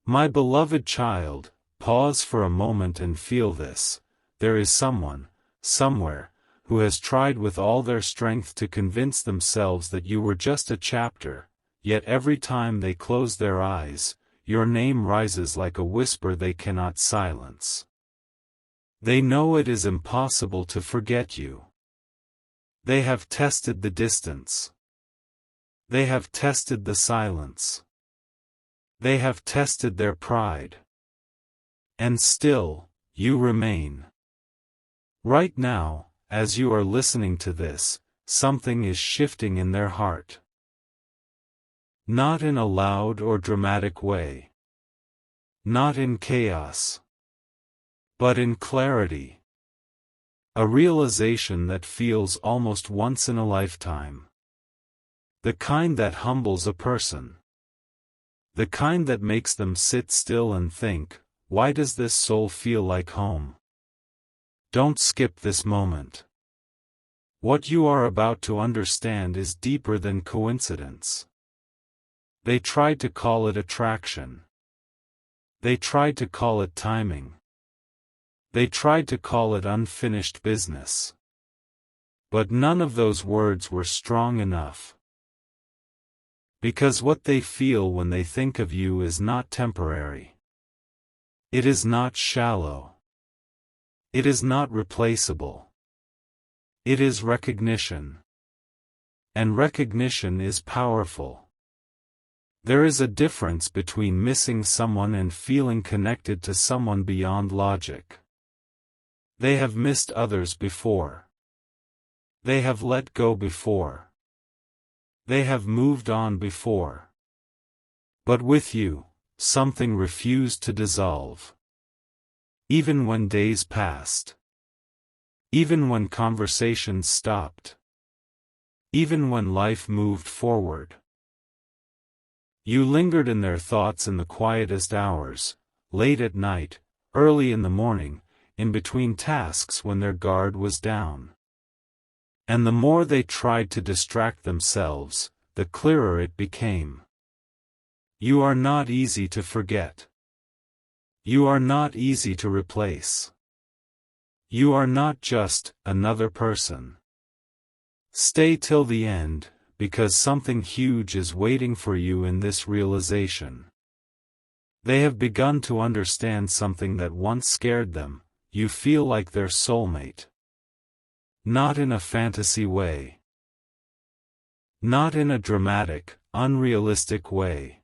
My beloved child, pause for a moment and feel this. There is someone, somewhere, who has tried with all their strength to convince themselves that you were just a chapter, yet every time they close their eyes, your name rises like a whisper they cannot silence. They know it is impossible to forget you. They have tested the distance. They have tested the silence. They have tested their pride. And still, you remain. Right now, as you are listening to this, something is shifting in their heart. Not in a loud or dramatic way. Not in chaos. But in clarity. A realization that feels almost once in a lifetime. The kind that humbles a person. The kind that makes them sit still and think, why does this soul feel like home? Don't skip this moment. What you are about to understand is deeper than coincidence. They tried to call it attraction. They tried to call it timing. They tried to call it unfinished business. But none of those words were strong enough. Because what they feel when they think of you is not temporary. It is not shallow. It is not replaceable. It is recognition. And recognition is powerful. There is a difference between missing someone and feeling connected to someone beyond logic. They have missed others before. They have let go before. They have moved on before. But with you, something refused to dissolve. Even when days passed. Even when conversations stopped. Even when life moved forward. You lingered in their thoughts in the quietest hours, late at night, early in the morning, in between tasks when their guard was down. And the more they tried to distract themselves, the clearer it became. You are not easy to forget. You are not easy to replace. You are not just another person. Stay till the end, because something huge is waiting for you in this realization. They have begun to understand something that once scared them. You feel like their soulmate. Not in a fantasy way. Not in a dramatic, unrealistic way.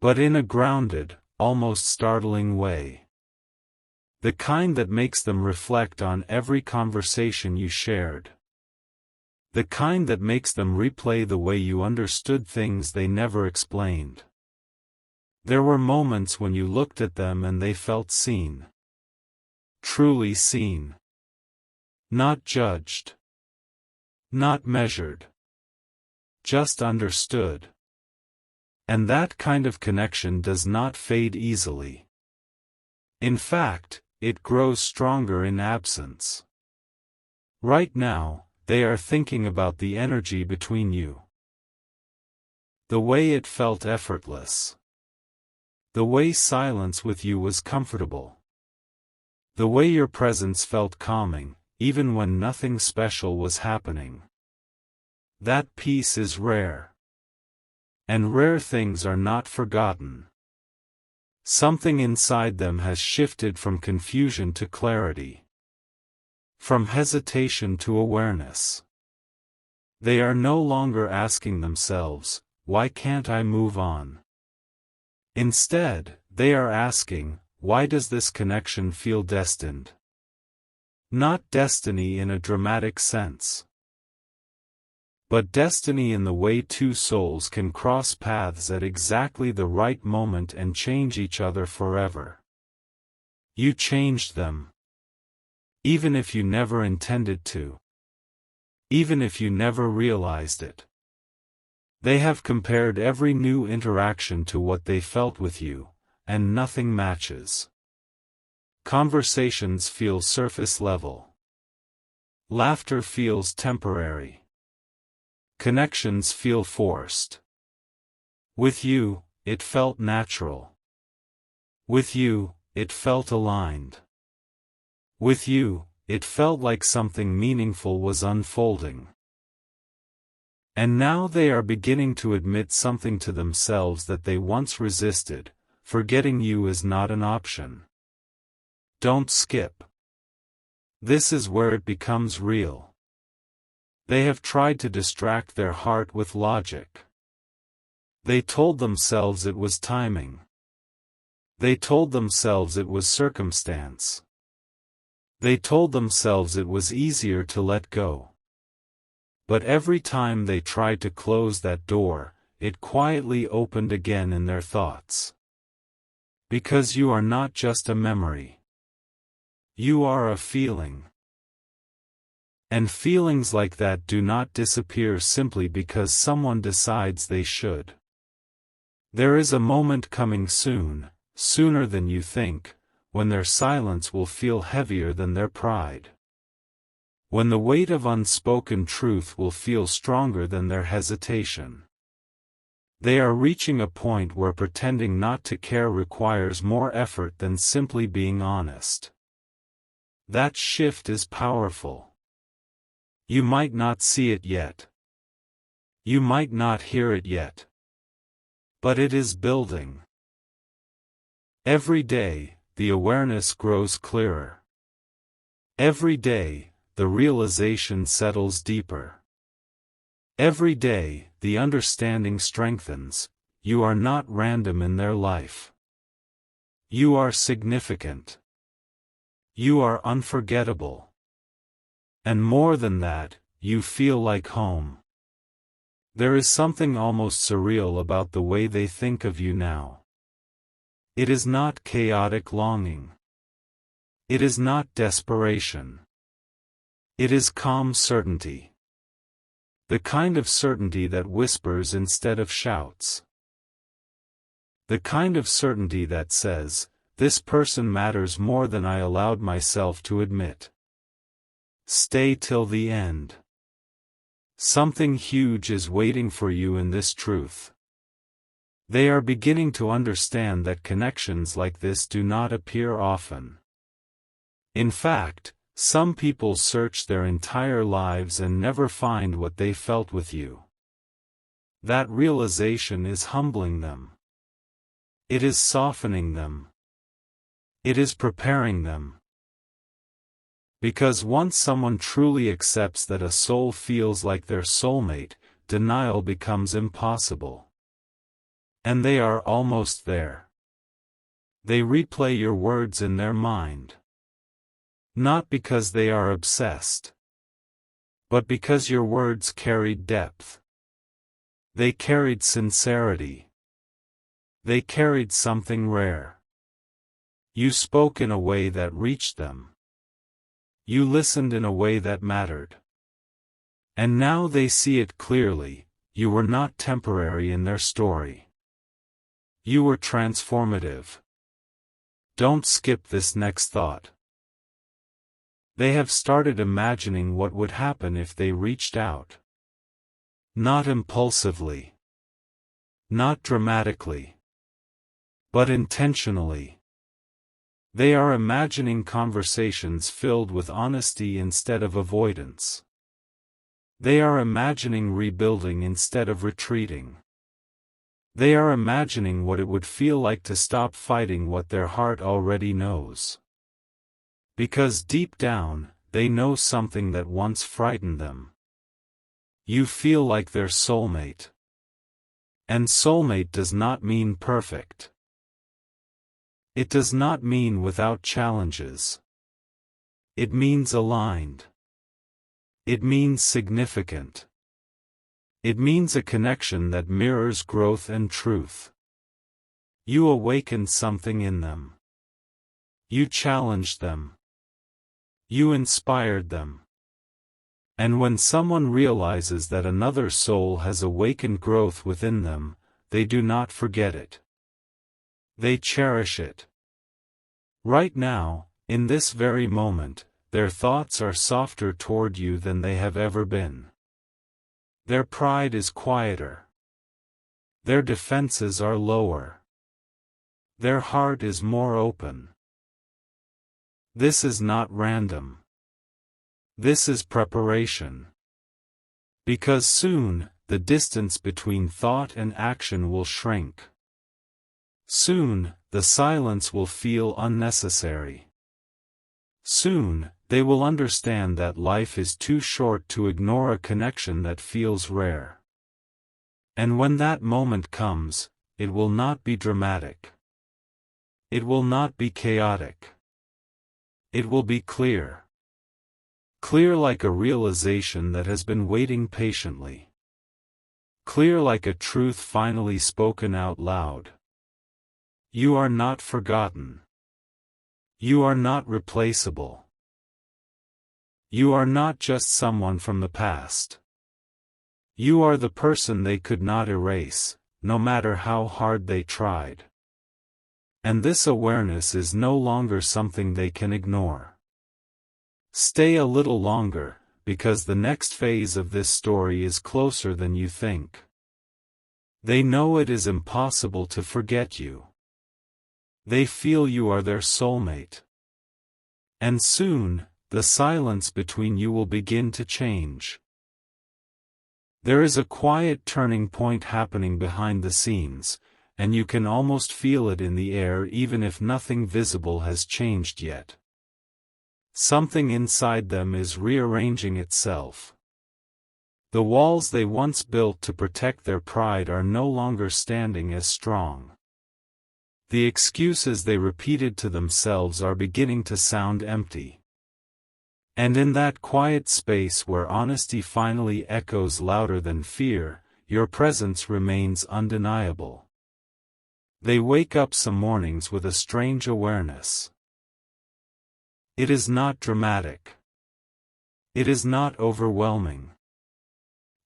But in a grounded, almost startling way. The kind that makes them reflect on every conversation you shared. The kind that makes them replay the way you understood things they never explained. There were moments when you looked at them and they felt seen. Truly seen. Not judged. Not measured. Just understood. And that kind of connection does not fade easily. In fact, it grows stronger in absence. Right now, they are thinking about the energy between you. The way it felt effortless. The way silence with you was comfortable. The way your presence felt calming, even when nothing special was happening. That peace is rare. And rare things are not forgotten. Something inside them has shifted from confusion to clarity. From hesitation to awareness. They are no longer asking themselves, why can't I move on? Instead, they are asking, why does this connection feel destined? Not destiny in a dramatic sense. But destiny in the way two souls can cross paths at exactly the right moment and change each other forever. You changed them. Even if you never intended to. Even if you never realized it. They have compared every new interaction to what they felt with you, and nothing matches. Conversations feel surface level. Laughter feels temporary. Connections feel forced. With you, it felt natural. With you, it felt aligned. With you, it felt like something meaningful was unfolding. And now they are beginning to admit something to themselves that they once resisted. Forgetting you is not an option. Don't skip. This is where it becomes real. They have tried to distract their heart with logic. They told themselves it was timing. They told themselves it was circumstance. They told themselves it was easier to let go. But every time they tried to close that door, it quietly opened again in their thoughts. Because you are not just a memory. You are a feeling. And feelings like that do not disappear simply because someone decides they should. There is a moment coming soon, sooner than you think, when their silence will feel heavier than their pride. When the weight of unspoken truth will feel stronger than their hesitation. They are reaching a point where pretending not to care requires more effort than simply being honest. That shift is powerful. You might not see it yet. You might not hear it yet. But it is building. Every day, the awareness grows clearer. Every day, the realization settles deeper. Every day, the understanding strengthens. You are not random in their life. You are significant. You are unforgettable. And more than that, you feel like home. There is something almost surreal about the way they think of you now. It is not chaotic longing. It is not desperation. It is calm certainty. The kind of certainty that whispers instead of shouts. The kind of certainty that says, this person matters more than I allowed myself to admit. Stay till the end. Something huge is waiting for you in this truth. They are beginning to understand that connections like this do not appear often. In fact, some people search their entire lives and never find what they felt with you. That realization is humbling them. It is softening them. It is preparing them. Because once someone truly accepts that a soul feels like their soulmate, denial becomes impossible. And they are almost there. They replay your words in their mind. Not because they are obsessed. But because your words carried depth. They carried sincerity. They carried something rare. You spoke in a way that reached them. You listened in a way that mattered. And now they see it clearly, you were not temporary in their story. You were transformative. Don't skip this next thought. They have started imagining what would happen if they reached out. Not impulsively. Not dramatically. But intentionally. They are imagining conversations filled with honesty instead of avoidance. They are imagining rebuilding instead of retreating. They are imagining what it would feel like to stop fighting what their heart already knows. Because deep down, they know something that once frightened them. You feel like their soulmate. And soulmate does not mean perfect. It does not mean without challenges. It means aligned. It means significant. It means a connection that mirrors growth and truth. You awakened something in them. You challenged them. You inspired them. And when someone realizes that another soul has awakened growth within them, they do not forget it. They cherish it. Right now, in this very moment, their thoughts are softer toward you than they have ever been. Their pride is quieter. Their defenses are lower. Their heart is more open. This is not random. This is preparation. Because soon, the distance between thought and action will shrink. Soon, the silence will feel unnecessary. Soon, they will understand that life is too short to ignore a connection that feels rare. And when that moment comes, it will not be dramatic. It will not be chaotic. It will be clear. Clear like a realization that has been waiting patiently. Clear like a truth finally spoken out loud. You are not forgotten. You are not replaceable. You are not just someone from the past. You are the person they could not erase, no matter how hard they tried. And this awareness is no longer something they can ignore. Stay a little longer, because the next phase of this story is closer than you think. They know it is impossible to forget you. They feel you are their soulmate. And soon, the silence between you will begin to change. There is a quiet turning point happening behind the scenes, and you can almost feel it in the air even if nothing visible has changed yet. Something inside them is rearranging itself. The walls they once built to protect their pride are no longer standing as strong. The excuses they repeated to themselves are beginning to sound empty. And in that quiet space where honesty finally echoes louder than fear, your presence remains undeniable. They wake up some mornings with a strange awareness. It is not dramatic. It is not overwhelming.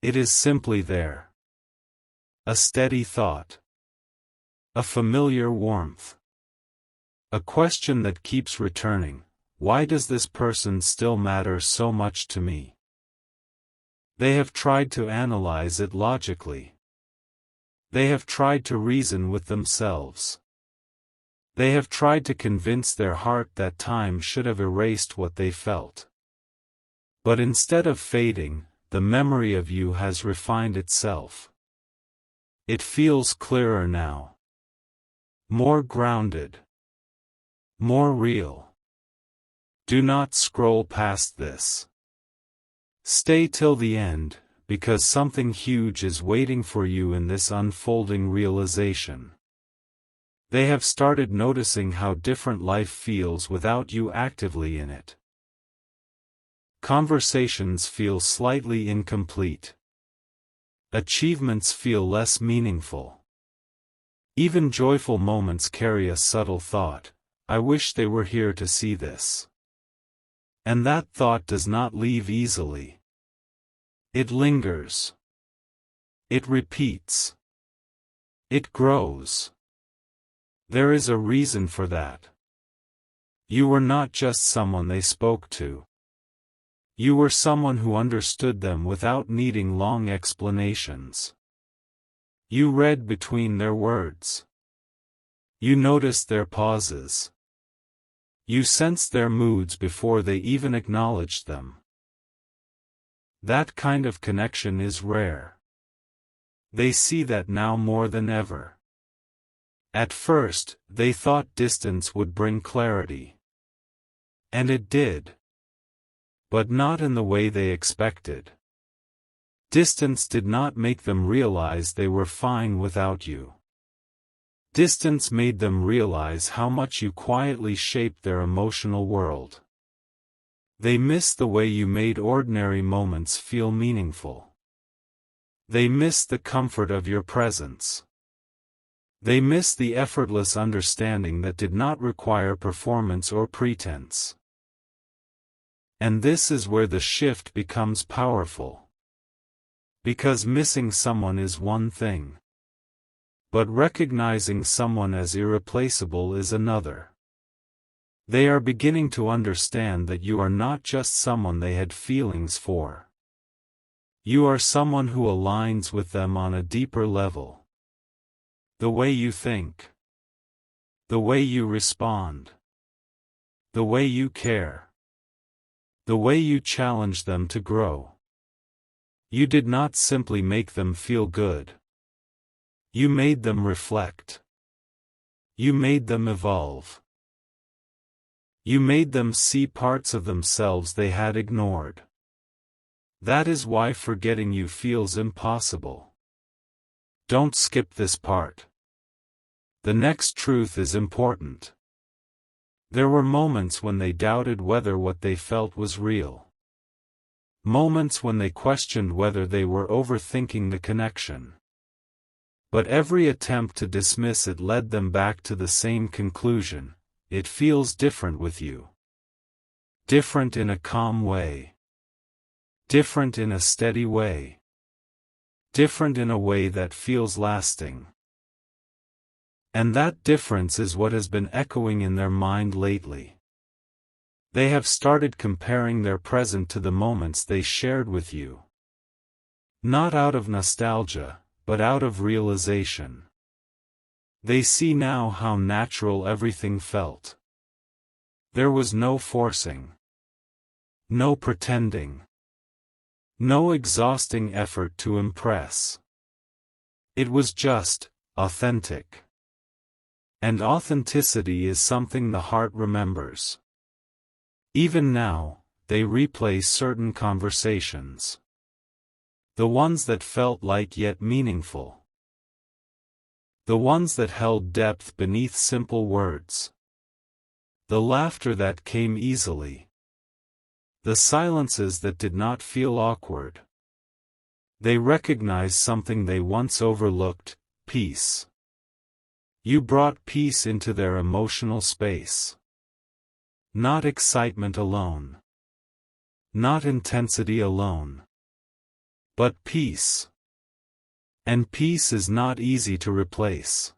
It is simply there. A steady thought. A familiar warmth. A question that keeps returning: why does this person still matter so much to me? They have tried to analyze it logically. They have tried to reason with themselves. They have tried to convince their heart that time should have erased what they felt. But instead of fading, the memory of you has refined itself. It feels clearer now. More grounded. More real. Do not scroll past this. Stay till the end, because something huge is waiting for you in this unfolding realization. They have started noticing how different life feels without you actively in it. Conversations feel slightly incomplete. Achievements feel less meaningful. Even joyful moments carry a subtle thought: I wish they were here to see this. And that thought does not leave easily. It lingers. It repeats. It grows. There is a reason for that. You were not just someone they spoke to. You were someone who understood them without needing long explanations. You read between their words. You noticed their pauses. You sensed their moods before they even acknowledged them. That kind of connection is rare. They see that now more than ever. At first, they thought distance would bring clarity. And it did. But not in the way they expected. Distance did not make them realize they were fine without you. Distance made them realize how much you quietly shaped their emotional world. They missed the way you made ordinary moments feel meaningful. They missed the comfort of your presence. They missed the effortless understanding that did not require performance or pretense. And this is where the shift becomes powerful. Because missing someone is one thing. But recognizing someone as irreplaceable is another. They are beginning to understand that you are not just someone they had feelings for. You are someone who aligns with them on a deeper level. The way you think. The way you respond. The way you care. The way you challenge them to grow. You did not simply make them feel good. You made them reflect. You made them evolve. You made them see parts of themselves they had ignored. That is why forgetting you feels impossible. Don't skip this part. The next truth is important. There were moments when they doubted whether what they felt was real. Moments when they questioned whether they were overthinking the connection. But every attempt to dismiss it led them back to the same conclusion: it feels different with you. Different in a calm way. Different in a steady way. Different in a way that feels lasting. And that difference is what has been echoing in their mind lately. They have started comparing their present to the moments they shared with you. Not out of nostalgia, but out of realization. They see now how natural everything felt. There was no forcing. No pretending. No exhausting effort to impress. It was just authentic. And authenticity is something the heart remembers. Even now, they replay certain conversations. The ones that felt light yet meaningful. The ones that held depth beneath simple words. The laughter that came easily. The silences that did not feel awkward. They recognize something they once overlooked: peace. You brought peace into their emotional space. Not excitement alone. Not intensity alone. But peace. And peace is not easy to replace.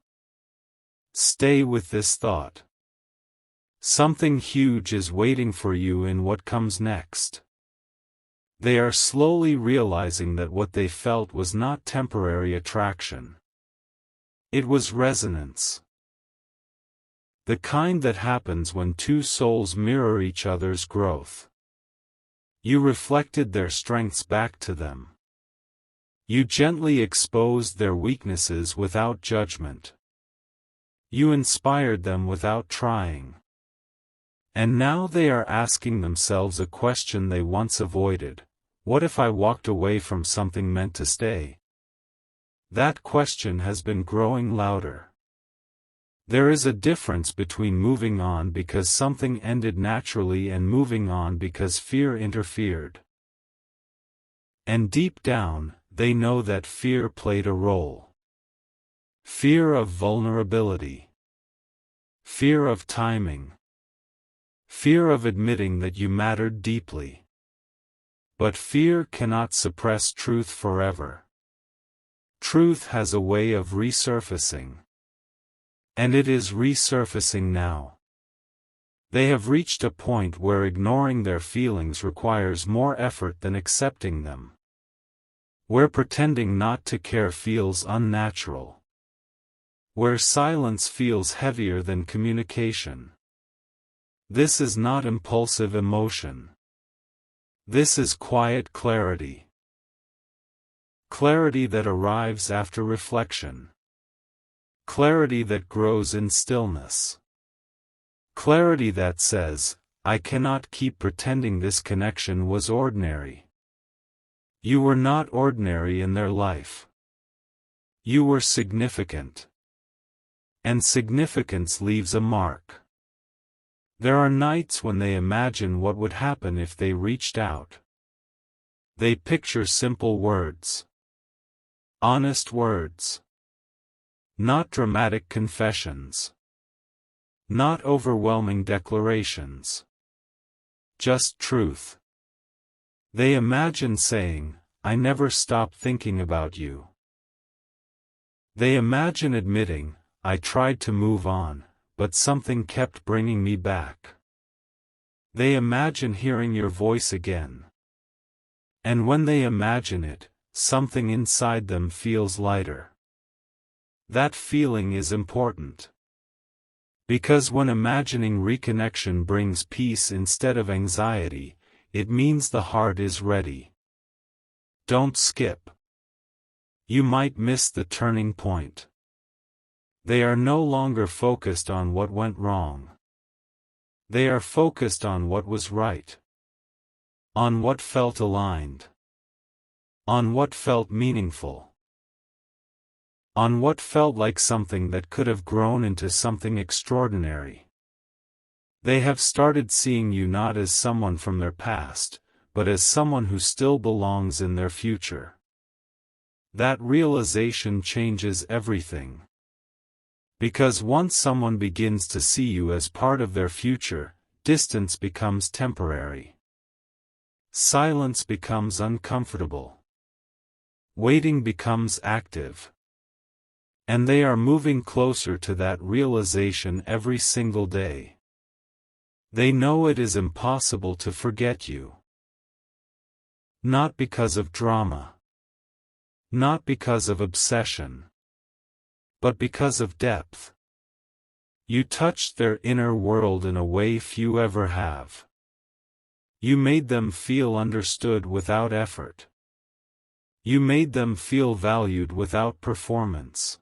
Stay with this thought. Something huge is waiting for you in what comes next. They are slowly realizing that what they felt was not temporary attraction. It was resonance. The kind that happens when two souls mirror each other's growth. You reflected their strengths back to them. You gently exposed their weaknesses without judgment. You inspired them without trying. And now they are asking themselves a question they once avoided: what if I walked away from something meant to stay? That question has been growing louder. There is a difference between moving on because something ended naturally and moving on because fear interfered. And deep down, they know that fear played a role. Fear of vulnerability. Fear of timing. Fear of admitting that you mattered deeply. But fear cannot suppress truth forever. Truth has a way of resurfacing. And it is resurfacing now. They have reached a point where ignoring their feelings requires more effort than accepting them. Where pretending not to care feels unnatural. Where silence feels heavier than communication. This is not impulsive emotion. This is quiet clarity. Clarity that arrives after reflection. Clarity that grows in stillness. Clarity that says, I cannot keep pretending this connection was ordinary. You were not ordinary in their life. You were significant. And significance leaves a mark. There are nights when they imagine what would happen if they reached out. They picture simple words. Honest words. Not dramatic confessions. Not overwhelming declarations. Just truth. They imagine saying, I never stopped thinking about you. They imagine admitting, I tried to move on, but something kept bringing me back. They imagine hearing your voice again. And when they imagine it, something inside them feels lighter. That feeling is important. Because when imagining reconnection brings peace instead of anxiety, it means the heart is ready. Don't skip. You might miss the turning point. They are no longer focused on what went wrong. They are focused on what was right. On what felt aligned. On what felt meaningful. On what felt like something that could have grown into something extraordinary. They have started seeing you not as someone from their past, but as someone who still belongs in their future. That realization changes everything. Because once someone begins to see you as part of their future, distance becomes temporary. Silence becomes uncomfortable. Waiting becomes active. And they are moving closer to that realization every single day. They know it is impossible to forget you. Not because of drama. Not because of obsession. But because of depth. You touched their inner world in a way few ever have. You made them feel understood without effort. You made them feel valued without performance.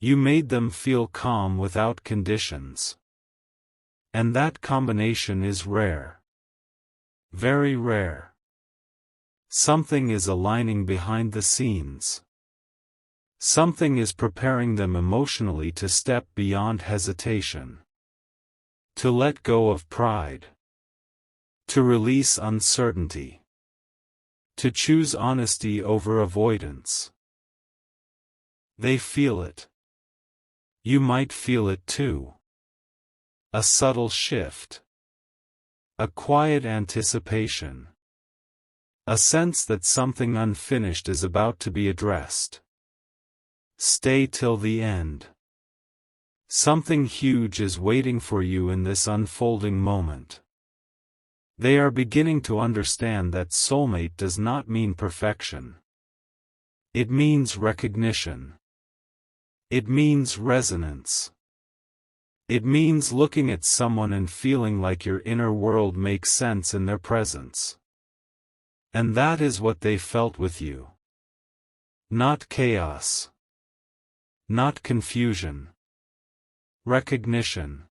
You made them feel calm without conditions. And that combination is rare. Very rare. Something is aligning behind the scenes. Something is preparing them emotionally to step beyond hesitation. To let go of pride. To release uncertainty. To choose honesty over avoidance. They feel it. You might feel it too. A subtle shift. A quiet anticipation. A sense that something unfinished is about to be addressed. Stay till the end. Something huge is waiting for you in this unfolding moment. They are beginning to understand that soulmate does not mean perfection. It means recognition. It means resonance. It means looking at someone and feeling like your inner world makes sense in their presence. And that is what they felt with you. Not chaos. Not confusion. Recognition.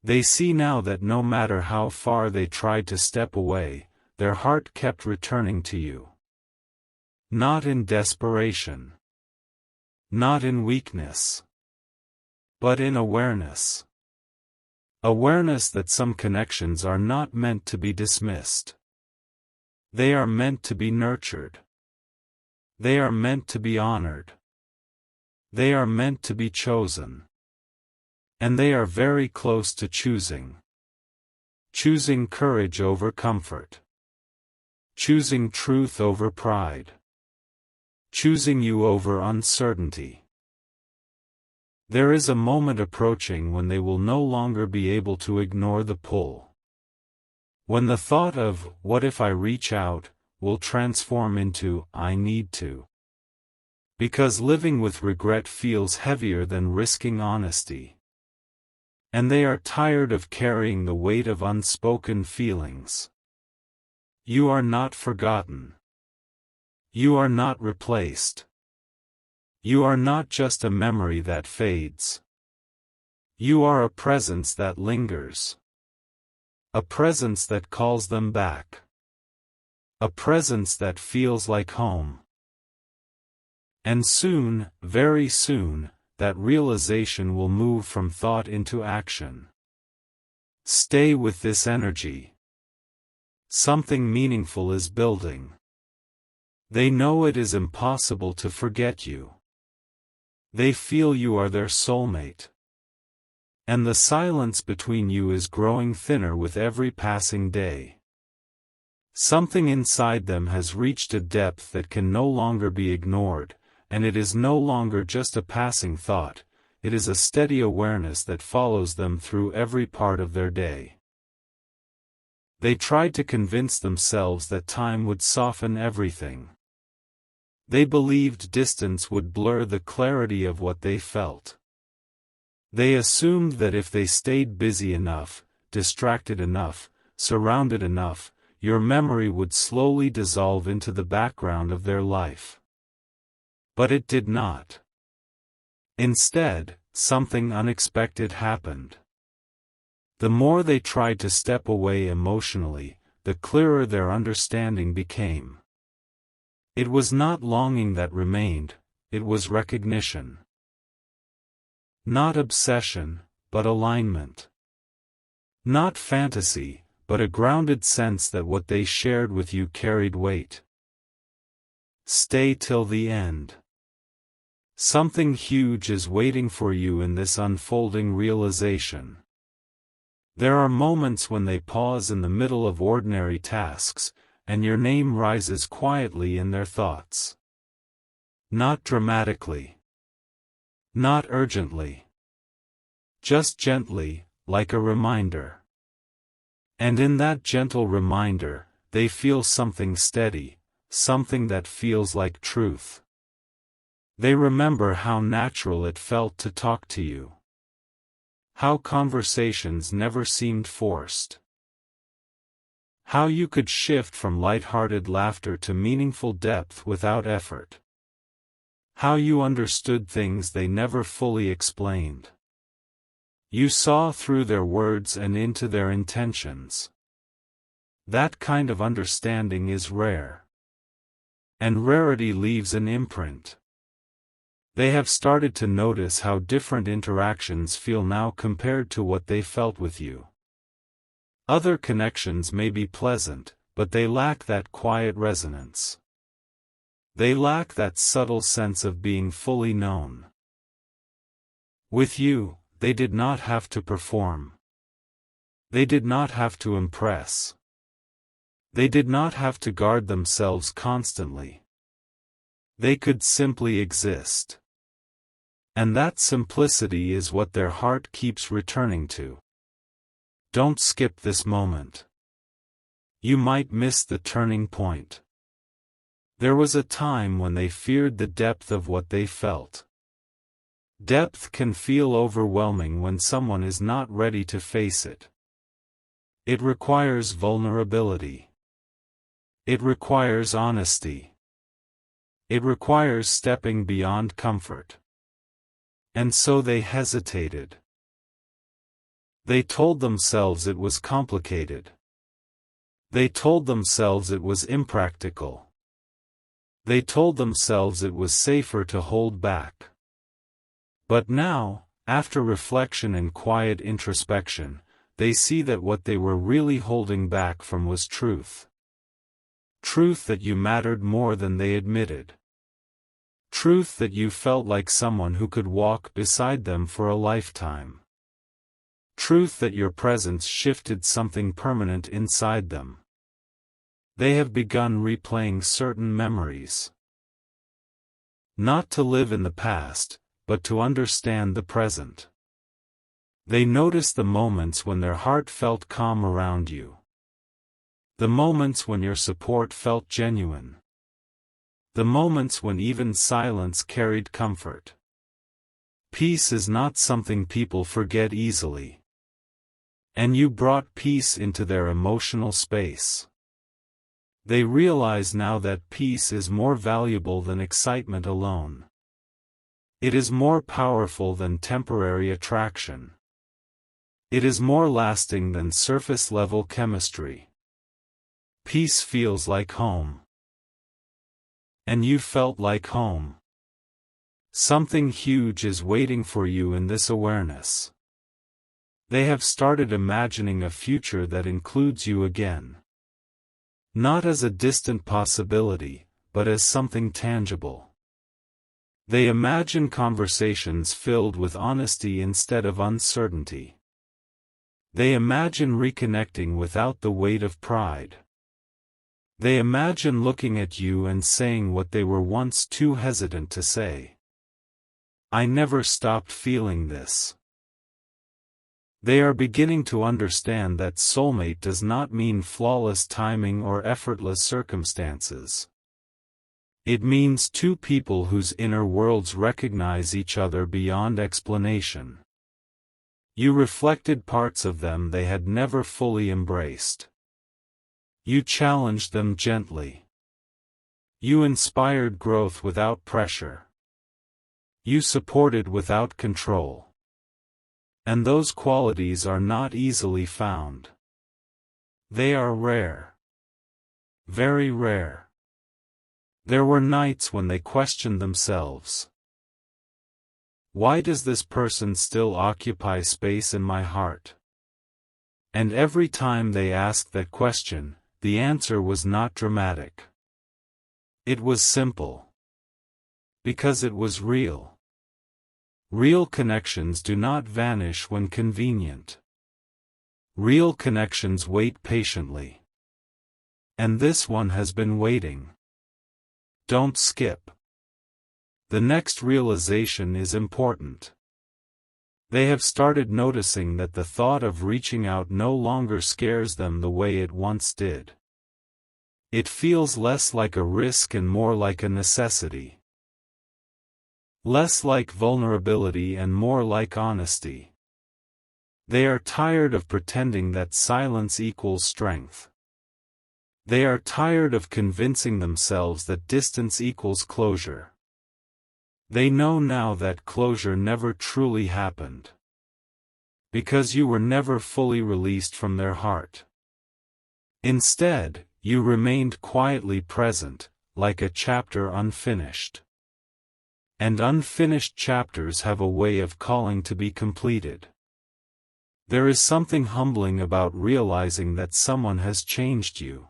They see now that no matter how far they tried to step away, their heart kept returning to you. Not in desperation. Not in weakness. But in awareness. Awareness that some connections are not meant to be dismissed. They are meant to be nurtured. They are meant to be honored. They are meant to be chosen. And they are very close to choosing. Choosing courage over comfort. Choosing truth over pride. Choosing you over uncertainty. There is a moment approaching when they will no longer be able to ignore the pull. When the thought of, "What if I reach out?" will transform into, "I need to." Because living with regret feels heavier than risking honesty. And they are tired of carrying the weight of unspoken feelings. You are not forgotten. You are not replaced. You are not just a memory that fades. You are a presence that lingers. A presence that calls them back. A presence that feels like home. And soon, very soon, that realization will move from thought into action. Stay with this energy. Something meaningful is building. They know it is impossible to forget you. They feel you are their soulmate. And the silence between you is growing thinner with every passing day. Something inside them has reached a depth that can no longer be ignored, and it is no longer just a passing thought, it is a steady awareness that follows them through every part of their day. They tried to convince themselves that time would soften everything. They believed distance would blur the clarity of what they felt. They assumed that if they stayed busy enough, distracted enough, surrounded enough, your memory would slowly dissolve into the background of their life. But it did not. Instead, something unexpected happened. The more they tried to step away emotionally, the clearer their understanding became. It was not longing that remained, it was recognition. Not obsession, but alignment. Not fantasy, but a grounded sense that what they shared with you carried weight. Stay till the end. Something huge is waiting for you in this unfolding realization. There are moments when they pause in the middle of ordinary tasks, and your name rises quietly in their thoughts. Not dramatically. Not urgently. Just gently, like a reminder. And in that gentle reminder, they feel something steady, something that feels like truth. They remember how natural it felt to talk to you. How conversations never seemed forced. How you could shift from light-hearted laughter to meaningful depth without effort. How you understood things they never fully explained. You saw through their words and into their intentions. That kind of understanding is rare. And rarity leaves an imprint. They have started to notice how different interactions feel now compared to what they felt with you. Other connections may be pleasant, but they lack that quiet resonance. They lack that subtle sense of being fully known. With you, they did not have to perform. They did not have to impress. They did not have to guard themselves constantly. They could simply exist. And that simplicity is what their heart keeps returning to. Don't skip this moment. You might miss the turning point. There was a time when they feared the depth of what they felt. Depth can feel overwhelming when someone is not ready to face it. It requires vulnerability. It requires honesty. It requires stepping beyond comfort. And so they hesitated. They told themselves it was complicated. They told themselves it was impractical. They told themselves it was safer to hold back. But now, after reflection and quiet introspection, they see that what they were really holding back from was truth. Truth that you mattered more than they admitted. Truth that you felt like someone who could walk beside them for a lifetime. Truth that your presence shifted something permanent inside them. They have begun replaying certain memories. Not to live in the past, but to understand the present. They notice the moments when their heart felt calm around you. The moments when your support felt genuine. The moments when even silence carried comfort. Peace is not something people forget easily. And you brought peace into their emotional space. They realize now that peace is more valuable than excitement alone. It is more powerful than temporary attraction. It is more lasting than surface-level chemistry. Peace feels like home. And you felt like home. Something huge is waiting for you in this awareness. They have started imagining a future that includes you again. Not as a distant possibility, but as something tangible. They imagine conversations filled with honesty instead of uncertainty. They imagine reconnecting without the weight of pride. They imagine looking at you and saying what they were once too hesitant to say. I never stopped feeling this. They are beginning to understand that soulmate does not mean flawless timing or effortless circumstances. It means two people whose inner worlds recognize each other beyond explanation. You reflected parts of them they had never fully embraced. You challenged them gently. You inspired growth without pressure. You supported without control. And those qualities are not easily found. They are rare. Very rare. There were nights when they questioned themselves. Why does this person still occupy space in my heart? And every time they asked that question, the answer was not dramatic. It was simple. Because it was real. Real connections do not vanish when convenient. Real connections wait patiently. And this one has been waiting. Don't skip. The next realization is important. They have started noticing that the thought of reaching out no longer scares them the way it once did. It feels less like a risk and more like a necessity. Less like vulnerability and more like honesty. They are tired of pretending that silence equals strength. They are tired of convincing themselves that distance equals closure. They know now that closure never truly happened. Because you were never fully released from their heart. Instead, you remained quietly present, like a chapter unfinished. And unfinished chapters have a way of calling to be completed. There is something humbling about realizing that someone has changed you.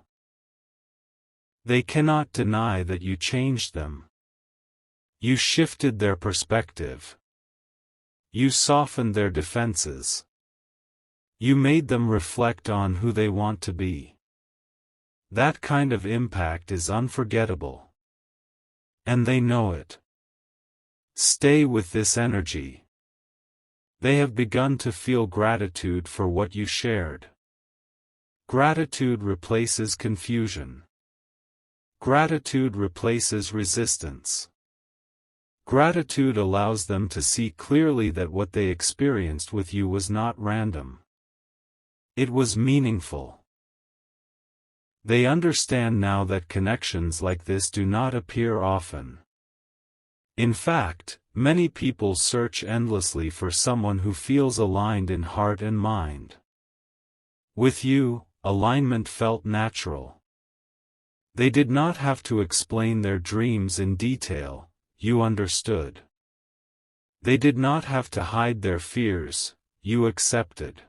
They cannot deny that you changed them. You shifted their perspective. You softened their defenses. You made them reflect on who they want to be. That kind of impact is unforgettable. And they know it. Stay with this energy. They have begun to feel gratitude for what you shared. Gratitude replaces confusion. Gratitude replaces resistance. Gratitude allows them to see clearly that what they experienced with you was not random. It was meaningful. They understand now that connections like this do not appear often. In fact, many people search endlessly for someone who feels aligned in heart and mind. With you, alignment felt natural. They did not have to explain their dreams in detail. You understood. They did not have to hide their fears, you accepted.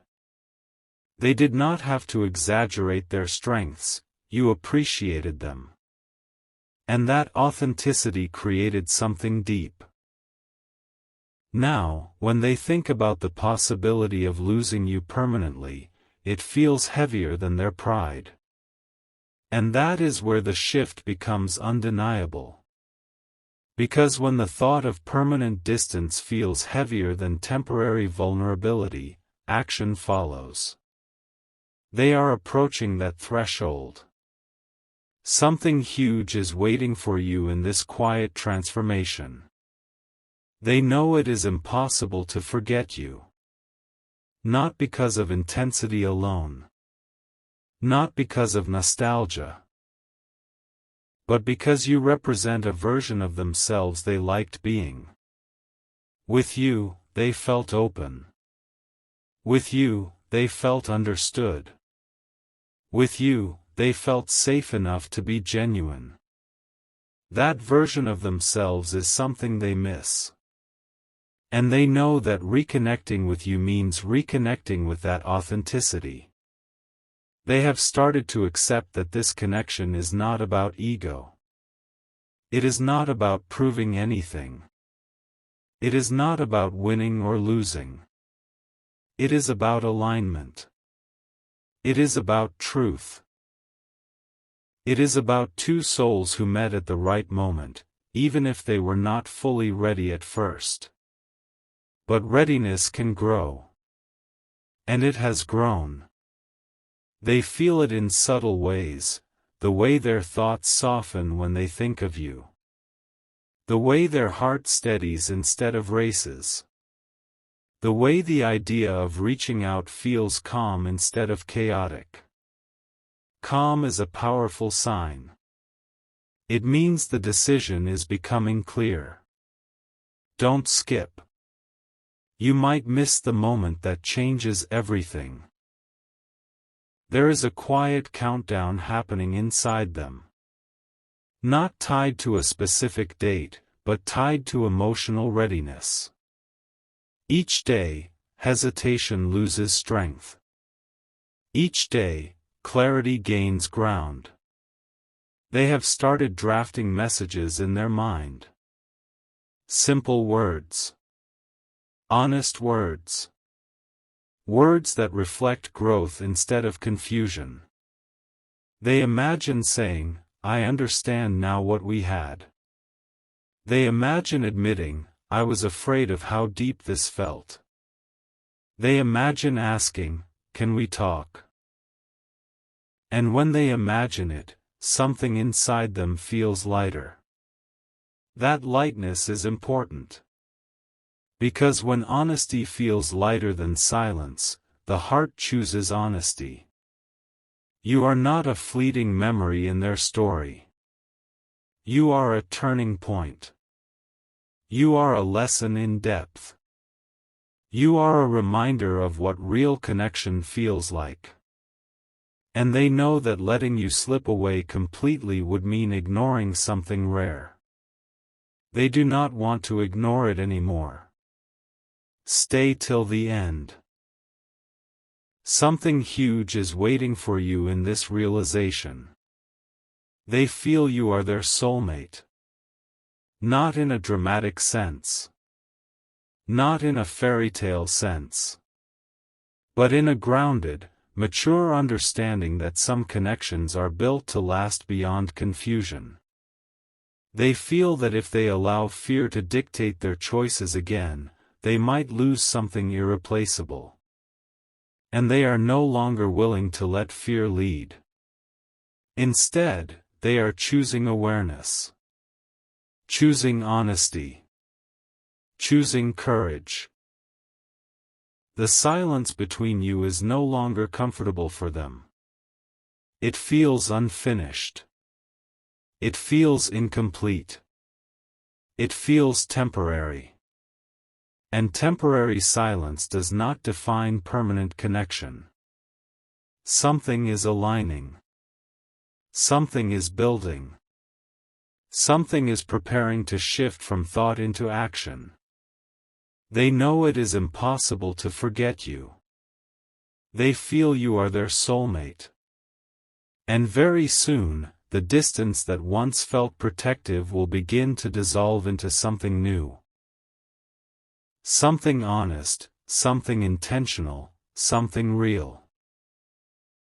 They did not have to exaggerate their strengths, you appreciated them. And that authenticity created something deep. Now, when they think about the possibility of losing you permanently, it feels heavier than their pride. And that is where the shift becomes undeniable. Because when the thought of permanent distance feels heavier than temporary vulnerability, action follows. They are approaching that threshold. Something huge is waiting for you in this quiet transformation. They know it is impossible to forget you. Not because of intensity alone. Not because of nostalgia. But because you represent a version of themselves they liked being. With you, they felt open. With you, they felt understood. With you, they felt safe enough to be genuine. That version of themselves is something they miss. And they know that reconnecting with you means reconnecting with that authenticity. They have started to accept that this connection is not about ego. It is not about proving anything. It is not about winning or losing. It is about alignment. It is about truth. It is about two souls who met at the right moment, even if they were not fully ready at first. But readiness can grow. And it has grown. They feel it in subtle ways, the way their thoughts soften when they think of you. The way their heart steadies instead of races. The way the idea of reaching out feels calm instead of chaotic. Calm is a powerful sign. It means the decision is becoming clear. Don't skip. You might miss the moment that changes everything. There is a quiet countdown happening inside them. Not tied to a specific date, but tied to emotional readiness. Each day, hesitation loses strength. Each day, clarity gains ground. They have started drafting messages in their mind. Simple words. Honest words. Words that reflect growth instead of confusion. They imagine saying, "I understand now what we had." They imagine admitting, "I was afraid of how deep this felt." They imagine asking, "Can we talk?" And when they imagine it, something inside them feels lighter. That lightness is important. Because when honesty feels lighter than silence, the heart chooses honesty. You are not a fleeting memory in their story. You are a turning point. You are a lesson in depth. You are a reminder of what real connection feels like. And they know that letting you slip away completely would mean ignoring something rare. They do not want to ignore it anymore. Stay till the end. Something huge is waiting for you in this realization. They feel you are their soulmate. Not in a dramatic sense. Not in a fairy tale sense. But in a grounded, mature understanding that some connections are built to last beyond confusion. They feel that if they allow fear to dictate their choices again, they might lose something irreplaceable. And they are no longer willing to let fear lead. Instead, they are choosing awareness. Choosing honesty. Choosing courage. The silence between you is no longer comfortable for them. It feels unfinished. It feels incomplete. It feels temporary. And temporary silence does not define permanent connection. Something is aligning. Something is building. Something is preparing to shift from thought into action. They know it is impossible to forget you. They feel you are their soulmate. And very soon, the distance that once felt protective will begin to dissolve into something new. Something honest, something intentional, something real.